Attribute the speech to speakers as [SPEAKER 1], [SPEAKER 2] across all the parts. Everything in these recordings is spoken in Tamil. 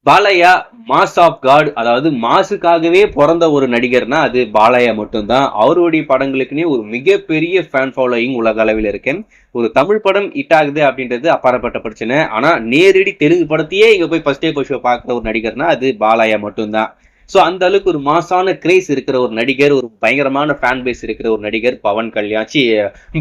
[SPEAKER 1] பாலையா மாஸ் ஆஃப் காட், அதாவது மாசுக்காகவே பிறந்த ஒரு நடிகர்னா அது பாலையா மட்டும்தான். அவருடைய படங்களுக்குன்னே ஒரு மிகப்பெரிய ஃபேன் ஃபாலோயிங் உலக அளவில் இருக்கு. ஒரு தமிழ் படம் ஹிட் ஆகுது அப்படின்றது அப்பாற்பட்ட பிரச்சனை. ஆனா நேரடி தெலுங்கு படத்தையே இங்க போய் ஃபர்ஸ்ட் டே ஃபர்ஸ்ட் ஷோ பாக்குற ஒரு நடிகர்னா அது பாலையா மட்டும்தான். ஸோ அந்த அளவுக்கு ஒரு மாசான கிரேஸ் இருக்கிற ஒரு நடிகர், ஒரு பயங்கரமான ஃபேன் பேஸ் இருக்கிற ஒரு நடிகர் பவன் கல்யாண்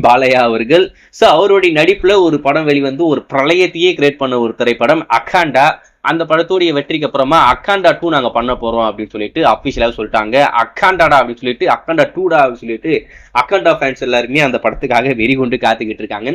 [SPEAKER 1] பாலையா அவர்கள். ஸோ அவருடைய நடிப்புல ஒரு படம் வெளிவந்து ஒரு பிரளயத்தையே கிரியேட் பண்ண ஒரு திரைப்படம் அக்காண்டா. அந்த படத்துடைய வெற்றிக்கு அப்புறமா அக்காண்டா 2 நாங்க பண்ண போறோம் அப்படின்னு சொல்லிட்டு அபிஷியலா சொல்லிட்டாங்க. அக்காண்டாடா அப்படின்னு சொல்லிட்டு அக்காண்டா 2டா அப்படின்னு சொல்லிட்டு அக்காண்டா ஃபேன்ஸ் எல்லாருமே அந்த படத்துக்காக வெறி கொண்டு காத்துக்கிட்டு இருக்காங்க.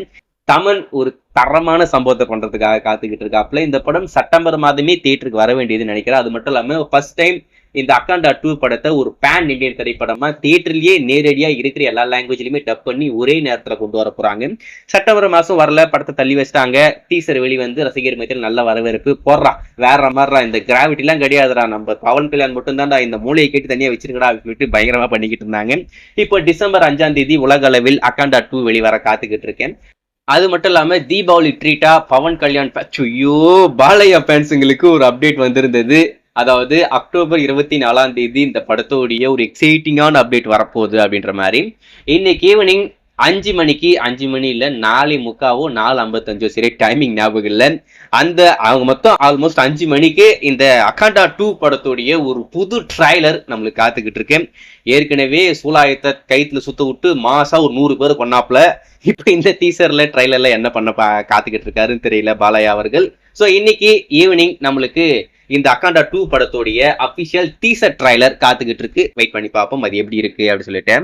[SPEAKER 1] தமன் ஒரு தரமான சம்பவத்தை பண்றதுக்காக காத்துக்கிட்டு இருக்காப்புல. இந்த படம் செப்டம்பர் மாதமே தியேட்டருக்கு வர வேண்டியதுன்னு நினைக்கிறேன். அது மட்டும் இல்லாம ஃபர்ஸ்ட் டைம் இந்த அக்காண்டா 2 படத்தை ஒரு பேன் இண்டியன் திரைப்படமா தியேட்டர்லயே நேரடியா இருக்கிற எல்லா லாங்குவேஜ்லயுமே டப் பண்ணி ஒரே நேரத்துல கொண்டு வர போறாங்க. செப்டம்பர் மாசம் வரல, படத்தை தள்ளி வச்சிட்டாங்க. டீசர் வெளிவந்து ரசிகர் மத்தியில் நல்ல வரவேற்பு போடுறான். வேற மாதிரிடா, இந்த கிராவிட்டி எல்லாம் கிடையாதுடா, நம்ம பவன் கல்யாண் மட்டும் தான்டா இந்த மூளையை கேட்டு தனியா வச்சிருக்கடா அப்படின்னு சொல்லிட்டு பயங்கரமா பண்ணிக்கிட்டு இருந்தாங்க. இப்போ டிசம்பர் 5ஆம் தேதி உலக அளவில் அக்காண்டா 2 வெளிவர காத்துக்கிட்டு இருக்கேன். அது மட்டும் இல்லாம தீபாவளி ட்ரீட்டா பவன் கல்யாண் ஐயோ பாலையா ஃபேன்ஸுங்களுக்கு ஒரு அப்டேட் வந்திருந்தது. அதாவது அக்டோபர் 24ஆம் தேதி இந்த படத்தோடைய ஒரு எக்ஸைட்டிங்கான அப்டேட் வரப்போகுது அப்படின்ற மாதிரி. இன்னைக்கு ஈவினிங் 5 மணிக்கு, 5 மணி இல்ல 4:45 4:55 சரி டைமிங் ஞாபகம் இல்லை. அவங்க மொத்தம் ஆல்மோஸ்ட் 5 மணிக்கு இந்த அக்காண்டா 2 படத்துடைய ஒரு புது ட்ரைலர் நம்மளுக்கு காத்துக்கிட்டு இருக்கேன். ஏற்கனவே சூலாயத்தை கைத்துல சுத்த விட்டு மாசா ஒரு 100 பேர் கொண்டாப்புல. இப்ப இந்த டீசர்ல ட்ரைலர்ல என்ன பண்ண காத்துக்கிட்டு இருக்காருன்னு தெரியல பாலையா அவர்கள். ஸோ இன்னைக்கு ஈவினிங் நம்மளுக்கு இந்த அக்காண்டா 2 படத்துடைய அபிஷியல் டீசர் ட்ரைலர் காத்துக்கிட்டு இருக்கு. வெயிட் பண்ணி பார்ப்போம் அது எப்படி இருக்கு அப்படின்னு சொல்லிட்டு.